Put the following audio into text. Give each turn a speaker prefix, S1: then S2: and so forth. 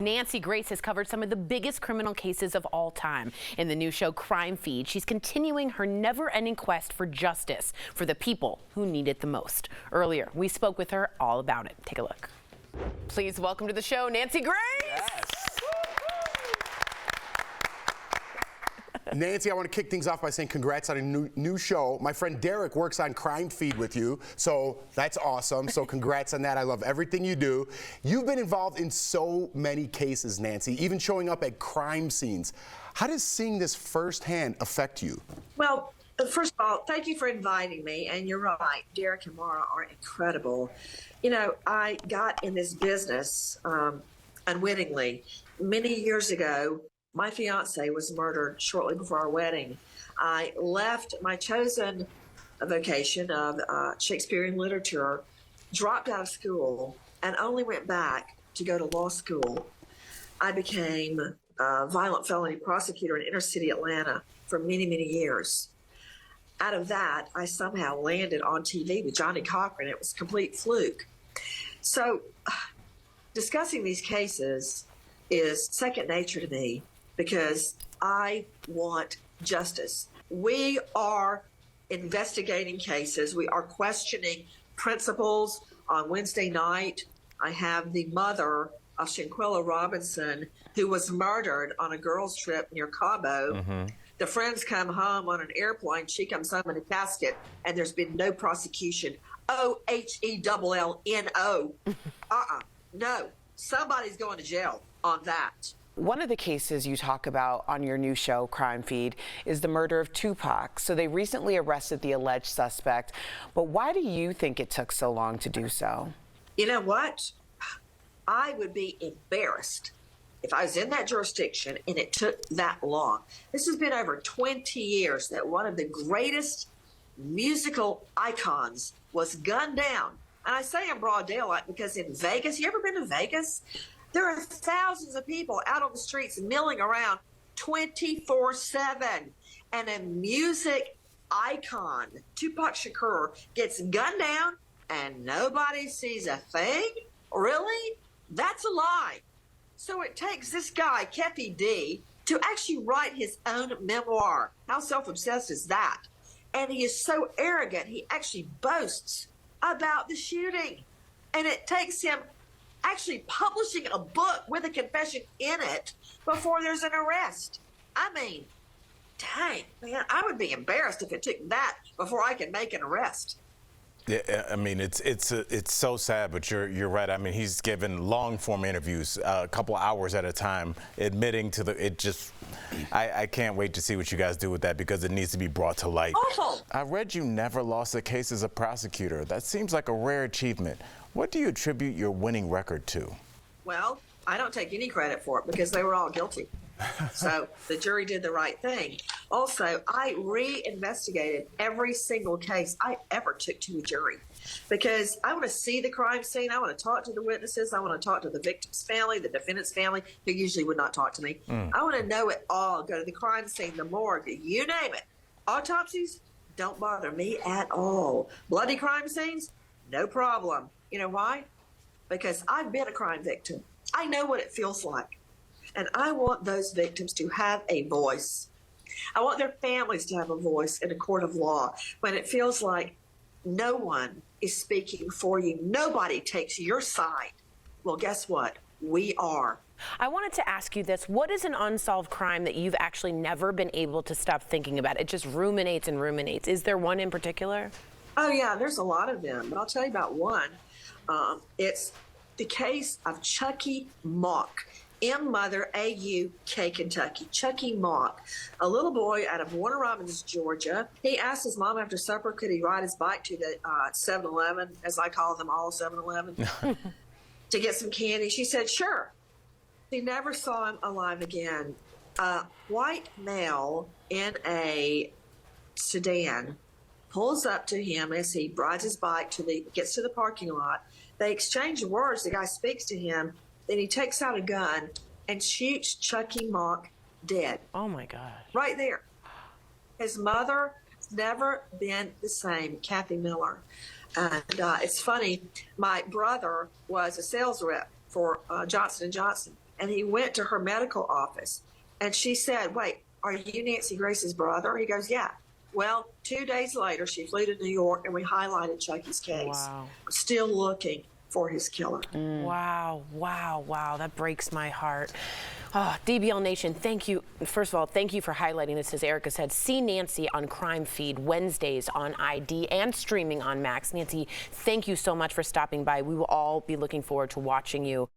S1: Nancy Grace has covered some of the biggest criminal cases of all time. In the new show Crimefeed, she's continuing her never-ending quest for justice for the people who need it the most. Earlier, we spoke with her all about it. Take a look. Please welcome to the show, Nancy Grace.
S2: Yes. Nancy, I want to kick things off by saying congrats on a new show. My friend Derek works on Crimefeed with you, so that's awesome. So congrats on that. I love everything you do. You've been involved in so many cases, Nancy, even showing up at crime scenes. How does seeing this firsthand affect you?
S3: Well, first of all, thank you for inviting me. And you're right, Derek and Mara are incredible. You know, I got in this business unwittingly many years ago. My fiance was murdered shortly before our wedding. I left my chosen vocation of Shakespearean literature, dropped out of school, and only went back to go to law school. I became a violent felony prosecutor in inner city Atlanta for many, many years. Out of that, I somehow landed on TV with Johnny Cochran. It was a complete fluke. So discussing these cases is second nature to me, because I want justice. We are investigating cases. We are questioning principles. On Wednesday night, I have the mother of Shanquella Robinson, who was murdered on a girls' trip near Cabo. Mm-hmm. The friends come home on an airplane. She comes home in a casket, and there's been no prosecution. OHELLNO. No. Somebody's going to jail on that.
S4: One of the cases you talk about on your new show, Crimefeed, is the murder of Tupac. So they recently arrested the alleged suspect. But why do you think it took so long to do so?
S3: You know what? I would be embarrassed if I was in that jurisdiction and it took that long. This has been over 20 years that one of the greatest musical icons was gunned down. And I say in broad daylight because in Vegas, you ever been to Vegas? There are thousands of people out on the streets milling around 24/7. And a music icon, Tupac Shakur, gets gunned down and nobody sees a thing? Really? That's a lie. So it takes this guy, Keffy D, to actually write his own memoir. How self-obsessed is that? And he is so arrogant, he actually boasts about the shooting. And it takes him actually publishing a book with a confession in it before there's an arrest. I mean, dang, man, I would be embarrassed if it took that before I could make an arrest.
S5: Yeah, I mean, it's so sad, but you're right. I mean, he's given long form interviews, a couple hours at a time, admitting to I can't wait to see what you guys do with that, because it needs to be brought to light.
S3: Awful.
S5: I read you never lost a case as a prosecutor. That seems like a rare achievement. What do you attribute your winning record to?
S3: Well, I don't take any credit for it because they were all guilty. So the jury did the right thing. Also, I re-investigated every single case I ever took to a jury, because I want to see the crime scene. I want to talk to the witnesses. I want to talk to the victim's family, the defendant's family, who usually would not talk to me. I want to know it all. Go to the crime scene, the morgue, you name it. Autopsies don't bother me at all. Bloody crime scenes, no problem. You know why? Because I've been a crime victim. I know what it feels like. And I want those victims to have a voice. I want their families to have a voice in a court of law when it feels like no one is speaking for you. Nobody takes your side. Well, guess what? We are.
S1: I wanted to ask you this. What is an unsolved crime that you've actually never been able to stop thinking about? It just ruminates and ruminates. Is there one in particular?
S3: Oh, yeah, there's a lot of them. But I'll tell you about one. It's the case of Chucky Mock. Mother, A-U-K, Kentucky. Chucky Mock, a little boy out of Warner Robins, Georgia. He asked his mom after supper, could he ride his bike to the 7-Eleven, as I call them all, 7-Eleven, to get some candy. She said, sure. He never saw him alive again. A white male in a sedan pulls up to him as he rides his bike gets to the parking lot. They exchange words. The guy speaks to him. Then he takes out a gun and shoots Chucky Mock dead.
S1: Oh, my God.
S3: Right there. His mother has never been the same, Kathy Miller. And it's funny, my brother was a sales rep for Johnson & Johnson. And he went to her medical office, and she said, "Wait, are you Nancy Grace's brother?" He goes, "Yeah." Well, 2 days later, she flew to New York, and we highlighted Chucky's case.
S1: Wow.
S3: Still looking for his killer.
S1: Wow, wow, wow. That breaks my heart. Oh, DBL Nation, thank you. First of all, thank you for highlighting this. As Erica said, see Nancy on Crime Feed Wednesdays on ID and streaming on Max. Nancy, thank you so much for stopping by. We will all be looking forward to watching you.